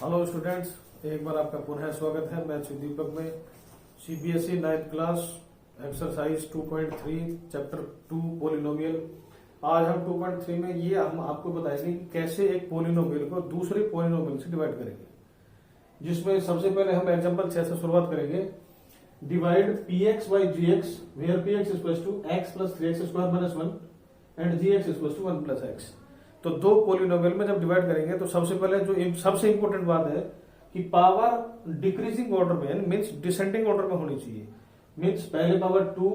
Hello students, एक बार आपका पुनः स्वागत है। मैं दीपक में CBSE 9th class exercise 2.3 chapter 2 polynomial. आज हम 2.3 में ये हम आपको बताएंगे कि कैसे एक पोलिनोमियल को दूसरे पोलिनोमियल से डिवाइड करेंगे, जिसमें सबसे पहले हम एग्जांपल 6 से शुरुआत करेंगे। Divide px by gx where px is equals to x plus 3x square minus 1 and gx is equals to 1 plus x। तो दो पोलिनोमियल में जब डिवाइड करेंगे तो सबसे पहले जो सबसे इंपॉर्टेंट बात है कि पावर डिक्रीजिंग ऑर्डर में मीन्स डिसेंडिंग ऑर्डर में होनी चाहिए। मीन्स पहले पावर 2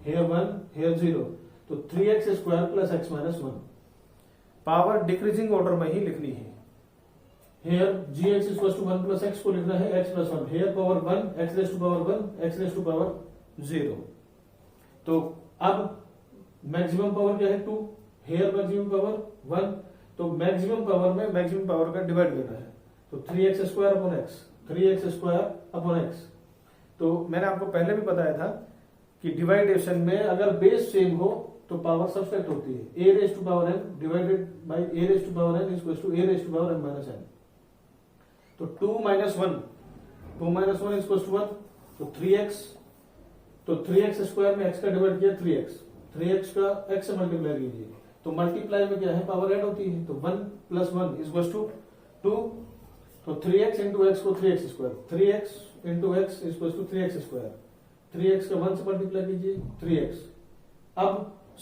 हेयर 1 हेयर 0 तो 3x square plus x minus 1 power decreasing order में ही लिखनी है। Here gx equal to 1 plus x को लिखना है x plus 1 here power 1 x raise to power 1 x raise to power 0। तो अब मैक्सिमम पावर क्या है 2 हेयर मैक्सिमम पावर 1 तो मैक्सिमम पावर में मैक्सिमम पावर का डिवाइड करना है तो 3x square upon x 3x square upon x। तो मैंने आपको पहले भी बताया था कि डिवाइडेशन में अगर बेस सेम हो तो पावर सब्सट्रैक्ट होती है। a raise to power n divided by a raise to power n equals to a raise to power n minus n। तो 2 माइनस 1 इक्वल्स टू 1 तो 3x तो 3x स्क्वायर में x का divide किया 3x का x से multiply कीजिए तो मल्टीप्लाई में क्या है पावर ऐड होती है तो 1 प्लस 1 इक्वल्स टू 2 तो 3x इंटू एक्स को 3x square 3x into x equals to 3x square 3x का 1 से मल्टीप्लाई कीजिए 3x। अब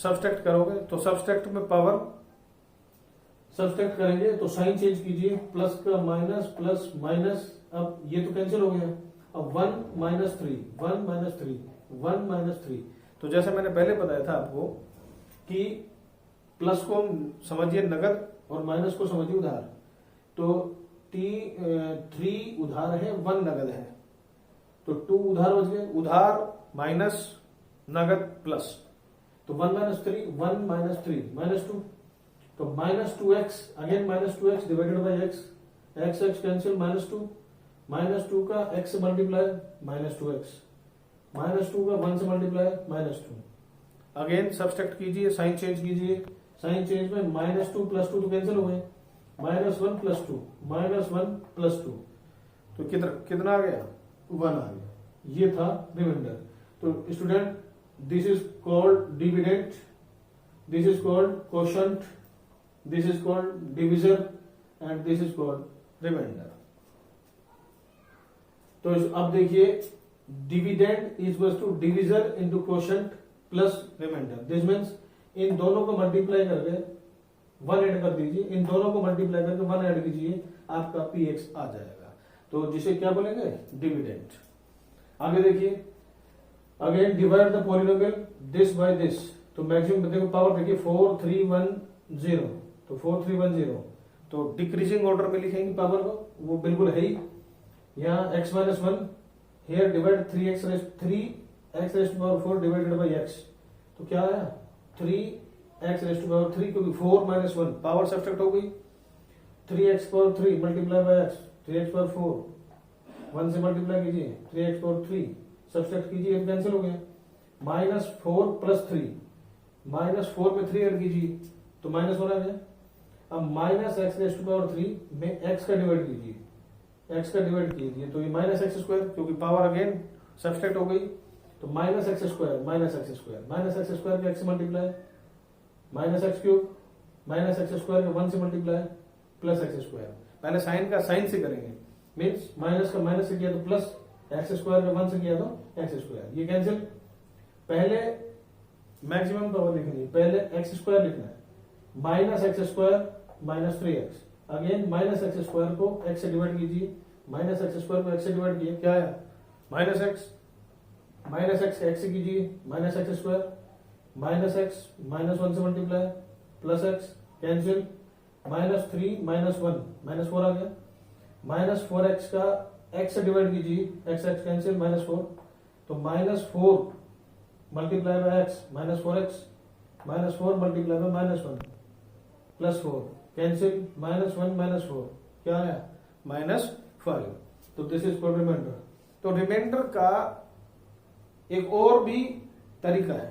सब्सट्रैक्ट करोगे तो सब्सट्रैक्ट में पावर सब्सट्रैक्ट करेंगे तो साइन चेंज कीजिए प्लस का माइनस प्लस माइनस अब ये तो कैंसिल हो गया। अब 1 माइनस 3 1 माइनस 3 1 माइनस 3 तो जैसे मैंने पहले बताया था आपको कि प्लस को समझिए नगद और माइनस को समझिए उधार। तो 3 उधार है 1 नगद है तो 2 उधार बच गए उधार माइनस नगद प्लस तो 1 माइनस 3 1 माइनस 3 माइनस 2 तो minus 2x again minus 2x divided by x x cancel minus 2 का x से मल्टीप्लाई माइनस 2x माइनस 2 का 1 से मल्टीप्लाई माइनस 2 अगेन सब्सट्रैक्ट कीजिए साइन चेंज कीजिए साइन चेंज में माइनस 2 प्लस 2 तो कैंसिल हो गए माइनस 1 प्लस 2 माइनस 1 प्लस 2 तो कितना आ गया 1 आ गया। ये था रिमाइंडर। तो student this is called dividend this is called quotient this is called divisor and this is called remainder. तो अब देखिए dividend is equal to divisor into quotient plus remainder. This means इन दोनों को मल्टीप्लाई करके 1 add कर दीजिए इन दोनों को मल्टीप्लाई करके 1 ऐड कीजिए आपका px आ जाएगा। तो जिसे क्या बोलेंगे डिविडेंड। आगे देखिए again divide the polynomial this by this तो मैक्सिमम देखो पावर देखिए 4 3 1 0 तो 4 3 1 0 तो डिक्रीजिंग ऑर्डर में लिखेंगे पावर को वो बिल्कुल है ही। यहाँ x minus 1 here divide 3x raised power 4 divided by x तो क्या आया 3x रेस्ट पावर 3 क्योंकि 4 माइनस 1 पावर सब्सट्रैक्ट हो गई 3x power 3 multiply by x 3x power 4 1 से मल्टीप्लाई कीजिए 3x पावर 3 सब्सट्रैक्ट कीजिए कैंसिल हो गया माइनस 4 प्लस 3 माइनस 4 में 3 ऐड कीजिए तो माइनस 1 आ गया। अब माइनस एक्स रेस्ट पावर 3 में x का डिवाइड कीजिए x का डिवाइड कीजिए तो ये माइनस एक्स स्क्वायर क्योंकि पावर अगेन सब्सट्रैक्ट हो गई तो minus x square minus x square का x से multiply minus x cube minus x square का 1 से मल्टीप्लाई प्लस एक्स स्क्वायर। पहले साइन का साइन से करेंगे मीन्स माइनस का माइनस से किया तो प्लस एक्स स्क्वायर का 1 से किया तो एक्स स्क्वायर ये कैंसिल। पहले मैक्सिमम पावर लिखनी है पहले एक्स स्क्वायर लिखना है minus x square minus 3x again minus x square को x से डिवाइड कीजिए माइनस एक्स स्क्वायर को x से डिवाइड किया क्या आया माइनस एक्स एक्स से कीजिए minus x square minus x minus 1 से multiply plus x cancel minus 3 minus 1 minus 4 आ गया माइनस 4x का x से डिवाइड कीजिए x x कैंसिल माइनस 4 तो minus 4 multiply by x minus 4x multiply by minus 1 plus 4 cancel minus 1 minus 4 क्या आया minus 5 तो this is called remainder. तो remainder का एक और भी तरीका है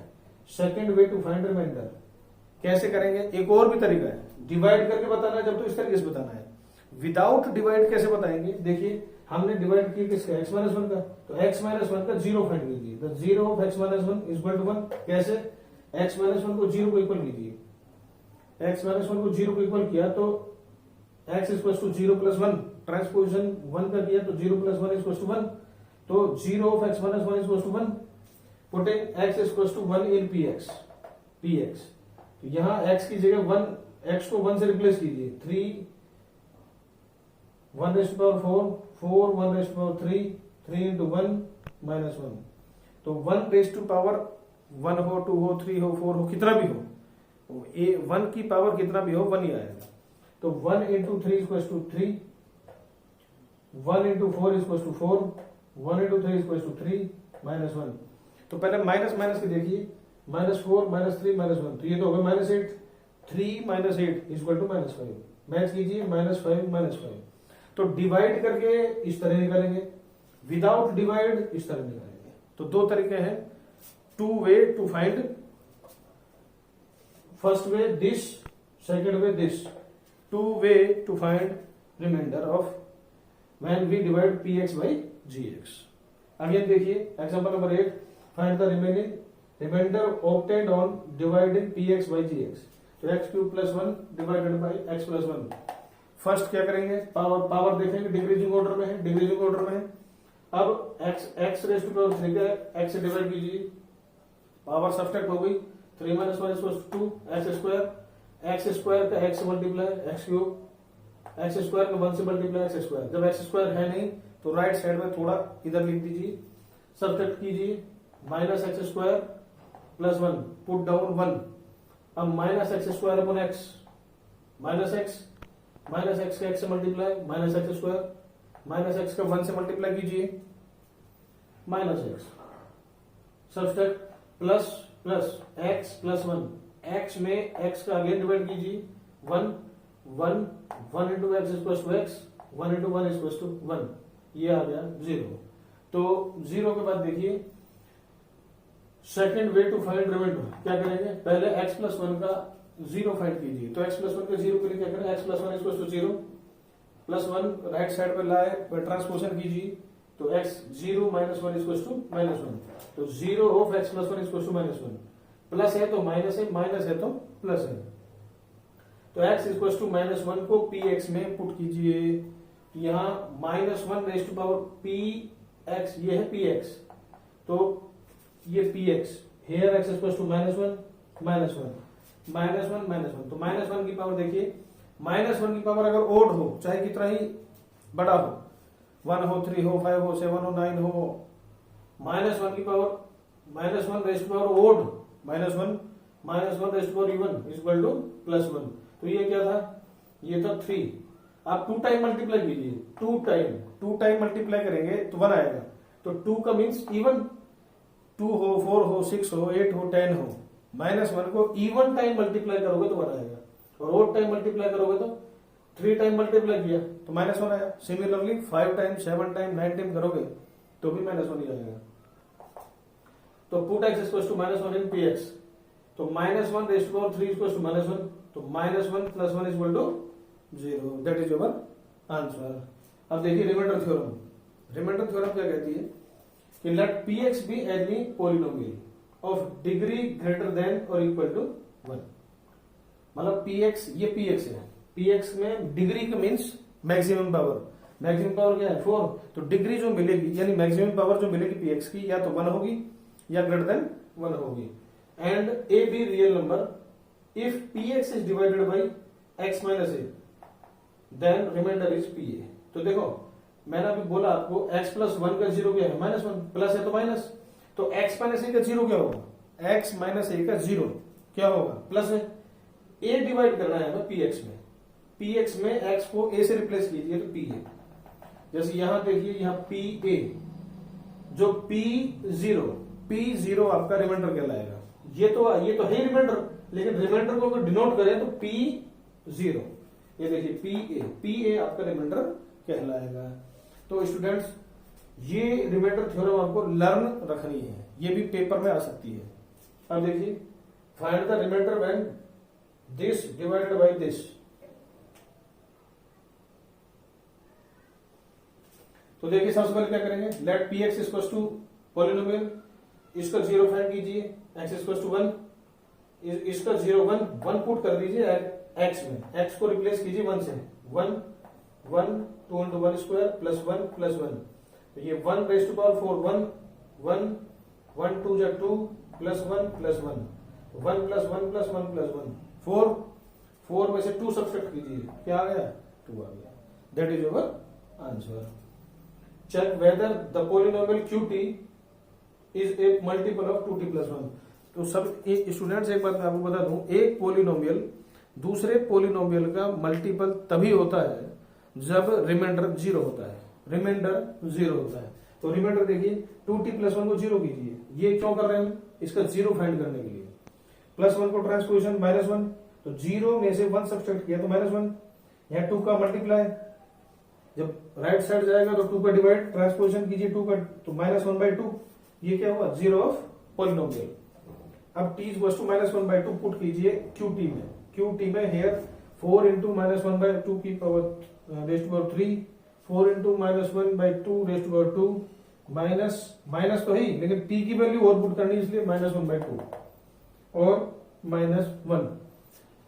second way to find remainder कैसे करेंगे एक और भी तरीका है डिवाइड करके बताना है जब तो इस तरीके से बताना है विदाउट डिवाइड कैसे बताएंगे? देखिए हमने डिवाइड किया किसका, x माइनस वन का, तो x माइनस वन का जीरो फाइंड कीजिए। तो zero of x minus one is equal to one. कैसे? x माइनस वन को जीरो को इक्वल कीजिए, x माइनस वन को जीरो को इक्वल किया तो x equal to zero plus one, transposition one का किया तो zero plus one equal to one, तो zero of x minus one equal to one, putting x equal to one in px, तो यहां x की जगह वन, x को one से रिप्लेस कीजिए, three, one raised power four, four one raised power three, three into one minus one, तो one raised two power one हो, two हो, थ्री हो, फोर हो, कितना भी हो, ए वन की पावर कितना भी हो वन ही आएगा। तो one into three equal to three, one into four equal to four, one into three equal to three minus one. तो पहले माइनस माइनस की देखिए, minus four minus three minus one, तो ये तो होगा minus eight, three minus eight equal to minus five, match कीजिए minus five minus five. तो डिवाइड करके इस तरह निकालेंगे, विदाउट डिवाइड इस तरह निकालेंगे। तो दो तरीके हैं, two way to find, first way this, second way this, two way to find remainder of when we divide px by gx। Again देखिए example number 8, find the remaining remainder obtained on dividing px by gx। तो x cube plus one divided by x plus one. First क्या करेंगे, power, power देखेंगे decreasing order में है, decreasing order में है। अब x raise to power three का x से डिवाइड कीजिए, पावर सब्ट्रैक्ट हो गई, three minus one equal to x square का x से multiply x cube, x square में वन से मल्टीप्लाई एक्स स्क्वायर। जब एक्स स्क्वायर है नहीं तो राइट साइड में थोड़ा इधर लिख दीजिए, सब्ट्रैक्ट कीजिए, minus x square plus one, put down one. अब minus x square upon x, minus x का एक्स से multiply, minus x square, minus x का वन से मल्टीप्लाई कीजिए, minus x, subtract plus plus x plus one, x में x का again divide कीजिए, one one, one into x equal to x, one into one equal to one, ये आ गया zero. तो जीरो के बाद देखिए second way to find remainder, क्या करेंगे, पहले x प्लस वन का जीरो फाइंड कीजिए। तो x प्लस वन का जीरो के लिए क्या करें, x plus one equal to zero, plus one right side पे लाए, ट्रांसपोजिशन कीजिए, तो x zero minus one equal to minus one, तो zero of x plus one equal to minus one, plus है तो माइनस है, माइनस है तो प्लस है। तो x equal to minus one को px में पुट कीजिए, तो यहाँ minus one raise to power px, ये है px, तो ये px, here x equal to minus one minus one minus one minus one. तो माइनस वन की पावर देखिए, माइनस वन की पावर अगर ओड हो, चाहे कितना ही बड़ा हो, वन हो, थ्री हो, फाइव हो, सेवन हो, नाइन हो, माइनस वन की power, minus one raise to power odd, minus one raise to power even equal to plus one. तो ये क्या था, ये था थ्री। आप टू टाइम मल्टीप्लाई कीजिए, टू टाइम मल्टीप्लाई करेंगे तो वन आएगा, तो टू का मीन्स इवन, टू हो, फोर हो, सिक्स हो, एट हो, टेन हो, माइनस वन को इवन टाइम मल्टीप्लाई करोगे तो वन आएगा, और ओड टाइम मल्टीप्लाई करोगे तो थ्री टाइम मल्टीप्लाई किया तो माइनस वन आया। Similarly five time, seven time, nine time करोगे तो भी माइनस वन ही आएगा। तो put x equal to minus one in P x, तो minus one raise to power three equal to minus one, तो minus one plus one equal to zero, that is your answer. अब देखिए remainder theorem, remainder theorem क्या कहती है कि let P x be any polynomial of degree greater than और equal to one. मतलब px, ये px है, px में डिग्री का means maximum power, maximum power क्या है 4, तो डिग्री जो मिलेगी यानी मैक्सिमम पावर जो मिलेगी px की या तो 1 होगी या ग्रेटर देन 1 होगी। And a be real number if px is divided by x minus a then remainder is pa। तो देखो मैंने अभी बोला आपको x प्लस वन का जीरो क्या है, माइनस वन, प्लस है तो माइनस, तो x माइनस ए का जीरो क्या होगा, x माइनस ए का जीरो क्या होगा, प्लस है। a डिवाइड करना है हमें px में, px में x को a से रिप्लेस कीजिए तो p है। जैसे यहां देखिए, यहाँ pa जो p0 आपका रिमाइंडर कहलाएगा। ये तो है रिमाइंडर, लेकिन रिमाइंडर को अगर डिनोट करें तो p0, ये देखिए pa आपका रिमाइंडर कहलाएगा। तो स्टूडेंट्स ये रिमाइंडर थ्योरम आपको लर्न रखनी है, ये भी पेपर में आ सकती है। अब देखिए find the remainder when this divided by this, तो देखिए सबसे पहले क्या करेंगे, let P x equal to polynomial, इसका जीरो फाइंड कीजिए, एक्स इक्वल टू 1, इसका 0 1 1 पुट कर दीजिए एक्स में, एक्स को रिप्लेस कीजिए 1 से, 1 1 2 इंटू 1 स्क्वायर प्लस 1 प्लस 1, तो ये 1 रेज टू पावर 4 1 1 1 2 जा 2 plus 1 plus 1 1 plus 1 plus 1 plus 1 4 4 में से 2 सब्ट्रैक्ट कीजिए, क्या आ गया 2 आ गया, that is your answer. Check whether the polynomial QT is a multiple of 2t plus 1। तो सब स्टूडेंट्स एक बात मैं आपको बता दूं, एक पोलिनोमियल दूसरे पोलिनोमियल का मल्टीपल तभी होता है जब रिमाइंडर 0 होता है, रिमाइंडर 0 होता है। तो रिमाइंडर देखिए 2t प्लस 1 को 0 कीजिए, ये क्यों कर रहे हैं, इसका 0 फाइंड करने के लिए। प्लस 1 को ट्रांसपोजिशन -1, तो 0 में से 1 सब्ट्रैक्ट किया तो -1, यहाँ 2 का मल्टीप्लाई, जब राइट साइड जाएगा तो 2 का डिवाइड, ट्रांसपोजिशन कीजिए 2 का, तो -1/2, ये क्या हुआ 0 ऑफ पॉलिनोमियल। अब t इक्वल टू -1/2 पुट कीजिए QT में हेयर 4 इंटू -1/2 की power rest power 3, 4 into -1/2 raised power 2, minus तो ही लेकिन t की वैल्यू और पुट करनी, इसलिए -1/2 और -1,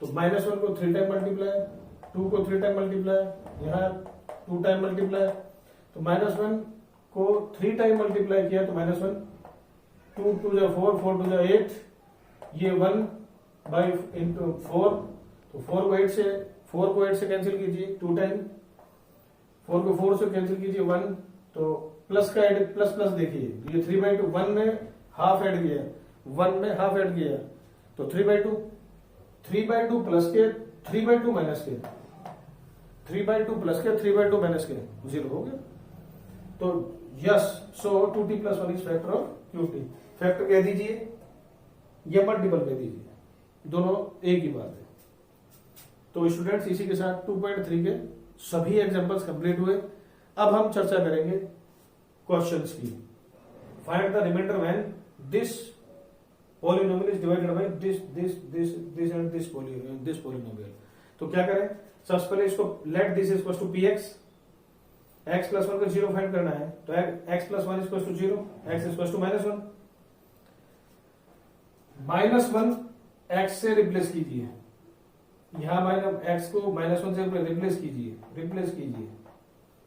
तो -1 को 3 टाइम मल्टीप्लाई, 2 को 3 टाइम मल्टीप्लाई, यहाँ 2 टाइम मल्टीप्लाई, तो -1 को 3 टाइम मल्टीप्लाई किया तो -1, 2 2 जा 4 4 2 जा 8, ये 1 बाई इंटू 4, तो 4 को 8 से कैंसिल कीजिए 2 टाइम, 4 को 4 से कैंसिल कीजिए 1, तो प्लस का एड प्लस प्लस देखिए, ये 3/2 1 में हाफ ऐड किया, 1 में हाफ ऐड किया, तो 3/2 3/2 प्लस के 3/2 माइनस के 3/2 प्लस के 3/2 माइनस के 0 हो गया। तो yes, so 2t plus 1 is factor of QT। Factor कह दीजिए या मल्टीपल कह दीजिए, दोनों एक ही बात है। तो स्टूडेंट्स इसी के साथ 2.3 के सभी एग्जांपल्स कंप्लीट हुए। अब हम चर्चा करेंगे क्वेश्चंस की। Find the remainder when this polynomial is divided by this and this polynomial. तो क्या करें, सबसे पहले इसको let this equal to px, x plus 1 को 0 फाइंड करना है, तो x plus 1 equal to 0, x equal to -1, -1 x से रिप्लेस कीजिए, यहां x को -1 से रिप्लेस कीजिए,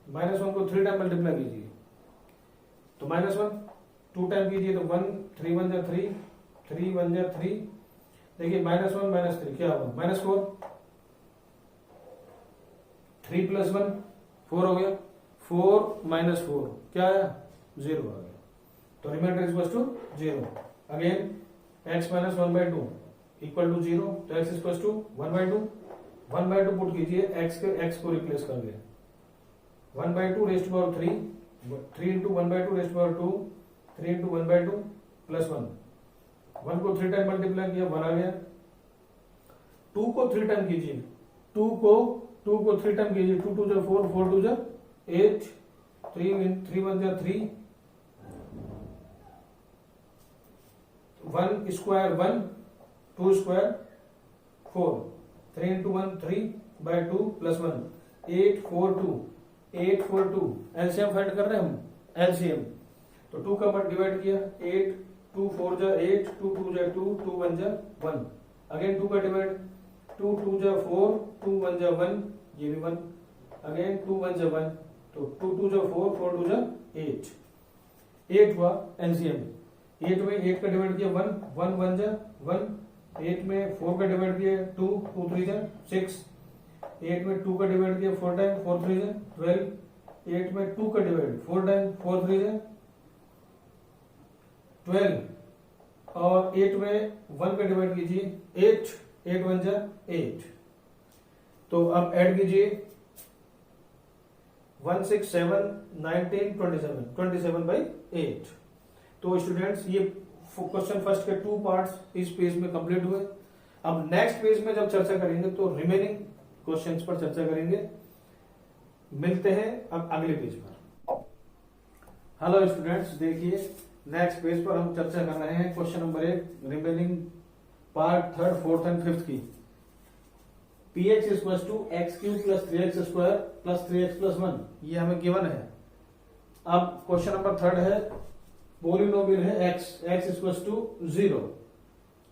-1 को 3 टाइम मल्टीप्लाई कीजिए, तो -1 2 टाइम कीजिए तो 1 3 1 जा 3 3 1 जा 3, देखिए -1 -3 क्या होगा -4, 3 प्लस 1 4 हो गया, 4 -4 क्या आया 0 आ गया, तो remainder equal to 0। Again x minus 1/2 equal to 0, तो x इक्वल टू 1/2 पुट कीजिए, x को रिप्लेस कर दिया, 1/2 raised power 3 3 into 1/2 raised power 2, 3 into 1/2 plus 1, 1 को 3 टाइम मल्टीप्लाई किया 1 आ गया, 2 को 3 टाइम कीजिए, 2 को 3 टाइम कीजिए, 2 2 जा 4 4 2 जा 8, 3 1 जा 3, 1 square 1, 2 square 4, 3 into 1 3/2 plus 1, 8 4 2 8 4 2, LCM find कर रहे हैं हम, एलसीएम, तो 2 का डिवाइड किया 8, 2 4 जा 8, 2 2 जा 2, 2 1 जा 1, अगेन 2 का डिवाइड, 2 2 जा 4, 2 1 जा 1, ये भी 1, अगेन 2 1 जा 1, तो 2 2 जा 4, 4 2 जा 8 हुआ एलसीएम। 8 में 8 का डिवाइड किया 1, 1 1 जा 1, 8 में 4 का डिवाइड किया 2, 2 3 जा 6, 8 में 2 का डिवाइड किया 4 टाइम, 4 3 जा 12, 8 में 2 का डिवाइड 4 टाइम, 4 3 जा 12, और 8 में 1 का डिवाइड कीजिए 8, 8 1 जा 8, तो अब ऐड कीजिए 1 6 7 19 27/8। तो स्टूडेंट्स ये क्वेश्चन फर्स्ट के 2 पार्ट्स इस पेज में कंप्लीट हुए। अब नेक्स्ट पेज में जब चर्चा करेंगे तो रिमेनिंग क्वेश्चंस पर चर्चा करेंगे। मिलते हैं अब अगले पेज पर। हेलो स्टूडेंट्स, देखिए नेक्स्ट पेज पर हम चर्चा कर रहे हैं question number 1 remaining part 3rd 4th and 5th की। px equal to x³ + 3x² + 3x + 1 ये हमें गिवन है। अब क्वेश्चन नंबर थर्ड है, पोलिनोमियल है x इक्वल्स टू 0,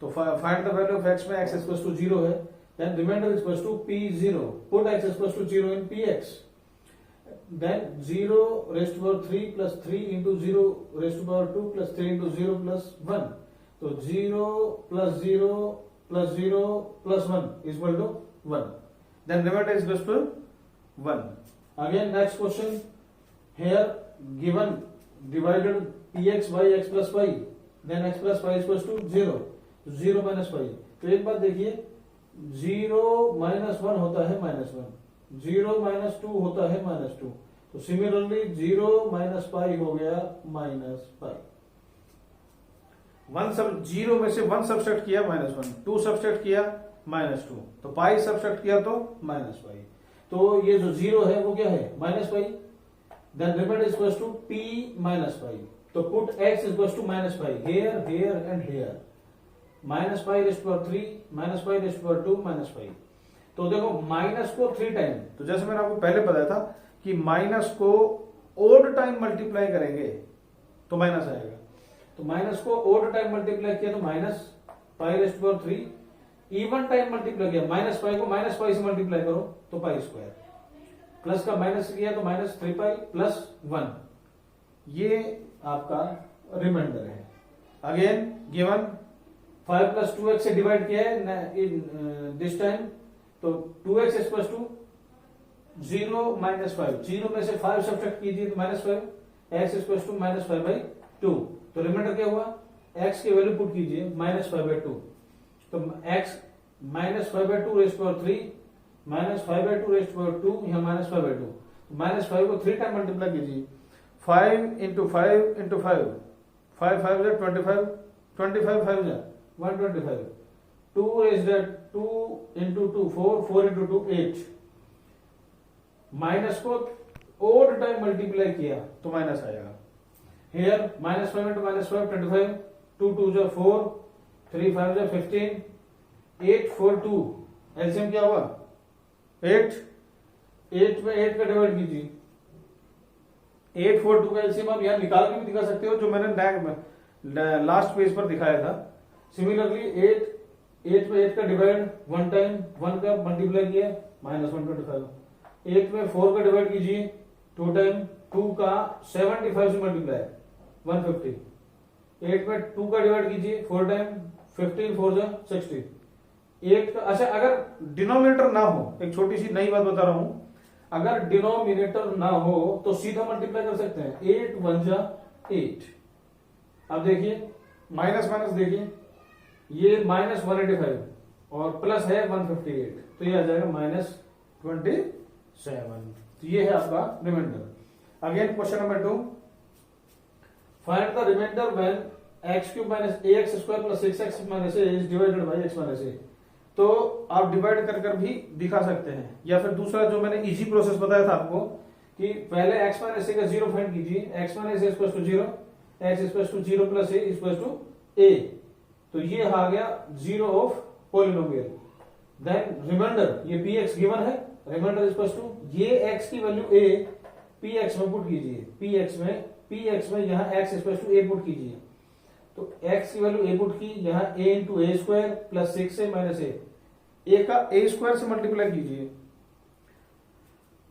तो find the value of x में x इक्वल्स टू 0 है, then remainder equals to p0, put x equals to 0 in px, then 0 raised power 3 plus 3 into 0 raised power 2 plus 3 into 0 plus 1, तो 0 plus 0 plus 0 plus 1 is equal to 1, then remainder is equals to 1. Again next question, here given divided px by x plus y, then x plus y equals to 0, 0 minus y. तो एक बात देखिए, 0 minus 1 होता है -1, 0 minus 2 होता है -2, तो similarly 0 minus पाई हो गया -पाई. 0 में से 1 सब्सट्रैक्ट किया -1, 2 सब्सट्रैक्ट किया -2, तो पाई सब्सट्रैक्ट किया तो -पाई. तो ये जो 0 है वो क्या है, -पाई. Then remainder is equals to p minus pi. So put x is equals to minus pi here, here and here. Minus pi raised to power 3, minus pi raised to power 2, minus pi. तो देखो minus को 3 time, तो जैसे मैंने आपको पहले बताया था कि माइनस को ओड टाइम मल्टीप्लाई करेंगे तो माइनस आएगा. तो माइनस को ओड टाइम मल्टीप्लाई किया तो minus pi rest power 3, even time multiply किया माइनस पाई को माइनस पाई से मल्टीप्लाई करो तो पाई स्क्वायर, प्लस का माइनस किया तो -3 पाई प्लस 1, ये आपका रिमाइंडर है. अगेन गिवन 5 प्लस 2x से डिवाइड किया है दिस टाइम, तो 2x इक्वल्स टू 0 - 5, 0 में से 5 सब्ट्रैक्ट कीजिए तो -5, x इक्वल्स टू -5/2, तो रिमाइंडर क्या हुआ, x की वैल्यू पुट कीजिए -5/2, तो x -5/2 rays power 3 -5/2 rays power 2, यहाँ -5/2, -5 को 3 टाइम मल्टीप्लाई कीजिए, 5 इंटू 5 इंटू 5, 5 5 जा 25, 25 5 जा 125, 2 raise that 2 into 2 4, 4 into 2 8, minus को ओड टाइम मल्टीप्लाई किया तो माइनस आएगा. हियर -5 इंटू -5 25, 2 2 जा 4, 3 5 जा 15, 8 4 2, एलसीएम क्या हुआ 8, 8 में 8 का डिवाइड कीजिए, 8 4 2 का एलसीएम आप यहां निकाल के भी दिखा सकते हो, जो मैंने लास्ट पेज पर दिखाया था. सिमिलरली 8 में 8 का डिवाइड 1 टाइम, 1 का मल्टीप्लाई किया -125, 8 में 4 का डिवाइड कीजिए 2 टाइम, 2 का 75 से मल्टीप्लाई 150, 8 में 2 का डिवाइड कीजिए 4 टाइम, 15 4 जा 60, 8 का. अच्छा, अगर डिनोमिनेटर ना हो, एक छोटी सी नई बात बता रहा हूं, अगर डिनोमिनेटर ना हो तो सीधा मल्टीप्लाई कर सकते हैं, 8 1 जा 8. अब देखिए माइनस माइनस देखिए, ये -185 और प्लस है 158, तो ये आ जाएगा -27. तो ये है आपका remainder. Again question number 2, find the remainder when x³ - ax² + 6x - a is divided by x - a. तो आप डिवाइड कर कर भी दिखा सकते हैं, या फिर दूसरा जो मैंने इजी प्रोसेस बताया था आपको कि पहले x - a का 0 फाइंड कीजिए, x - a = 0, x = 0 + a = a, तो ये आ गया 0 ऑफ पोलिनोमियल. देन रिमाइंडर, ये px गिवन है, रिमाइंडर इक्वल्स टू ये x की वैल्यू a px में पुट कीजिए, px में यहाँ x equals to a put कीजिए, तो x की वैल्यू a पुट की, यहाँ a into a square plus 6a minus a का a स्क्वायर से मल्टीप्लाई कीजिए.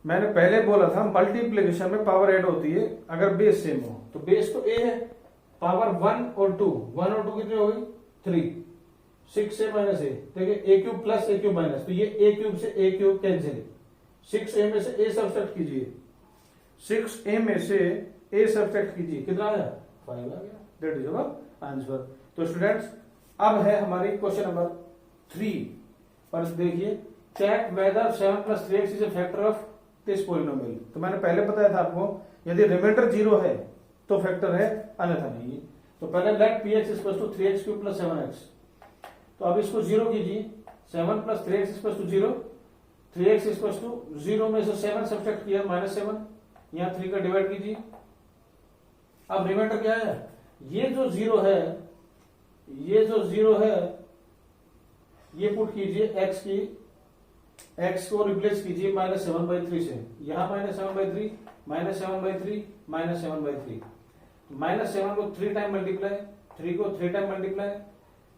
मैंने पहले बोला था मल्टीप्लीकेशन में पावर ऐड होती है अगर बेस सेम हो, तो बेस तो a है, पावर 1 और 2, 1 और 2 कितनी हो गई 3, 6a माइनस a, देखिए a³ प्लस a³ माइनस, तो ये a³ से a³ कैंसिल, 6a में से a सब्ट्रैक्ट कीजिए, 6a में से a सब्ट्रैक्ट कीजिए, कितना आया 5 आ गया. That is our answer. तो स्टूडेंट्स अब है हमारी क्वेश्चन नंबर 3 पर देखिए, check whether 7 + 3x is a factor of this polynomial. तो मैंने पहले बताया था आपको, यदि रिमाइंडर 0 है तो फैक्टर है, अन्यथा नहीं. तो पहले लेट px = 3x³ + 7x, तो अब इसको 0 कीजिए, 7 + 3x = 0, 3x = 0 में से 7 सब्ट्रैक्ट किया -7, यहाँ 3 का डिवाइड कीजिए. अब रिमाइंडर क्या है, ये जो 0 है, ये जो 0 है ये पुट कीजिए x की x को रिप्लेस कीजिए -7/3 से, यहां -7/3, -7/3, -7/3, -7 को 3 टाइम मल्टीप्लाई, 3 को 3 time multiply,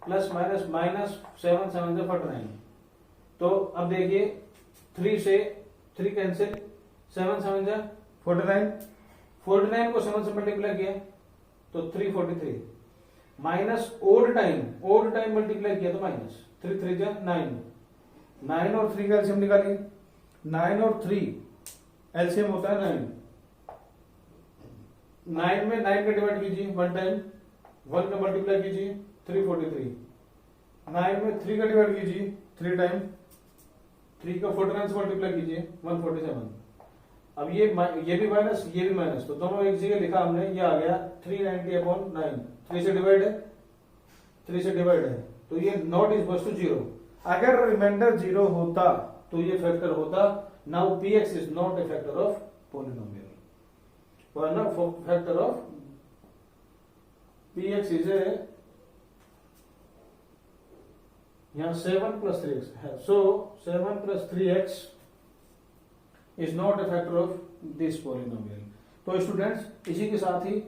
plus minus minus 7 7 से 49। तो अब देखिए 3 से 3 कैंसिल, 7 7 से 49, 49 को 7 से मल्टीप्लाई किया तो 343, माइनस ओड टाइम मल्टीप्लाई किया तो माइनस 3 3 जा 9, 9 और 3 का एलसीएम निकालिए, 9 और 3 एलसीएम होता है 9, 9 में 9 का डिवाइड कीजिए 1 टाइम, 1 का मल्टीप्लाई कीजिए 343, 9 में 3 का डिवाइड कीजिए 3 टाइम, 3 का 49 से मल्टीप्लाई कीजिए 147। अब ये भी माइनस, ये भी माइनस, तो दोनों एक जगह लिखा हमने, ये आ गया 390/9, 3 से डिवाइड है, 3 से डिवाइड है, तो ये नॉट इज इक्वल टू 0। अगर रिमाइंडर 0 होता तो ये फैक्टर होता। Now px is not a factor of polynomial, factor of px is a, यहां 7 + 3x है, सो 7 + 3x is not a factor of this polynomial. तो स्टूडेंट्स इसी के साथ ही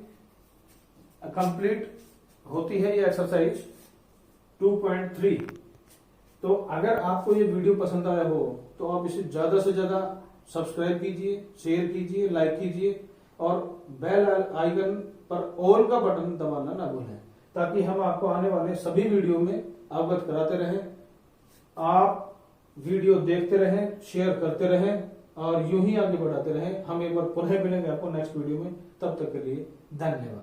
कंप्लीट होती है ये एक्सरसाइज 2.3। तो अगर आपको ये वीडियो पसंद आया हो तो आप इसे ज्यादा से ज्यादा सब्सक्राइब कीजिए, शेयर कीजिए, लाइक कीजिए और बेल आइकन पर ऑल का बटन दबाना ना भूलें, ताकि हम आपको आने वाले सभी वीडियो में अवगत कराते रहें। आप वीडियो देखते रहें, शेयर करते रहें और यूं ही आगे बढ़ाते रहें। हम एक बार पुनः मिलेंगे आपको नेक्स्ट वीडियो में, तब तक के लिए धन्यवाद।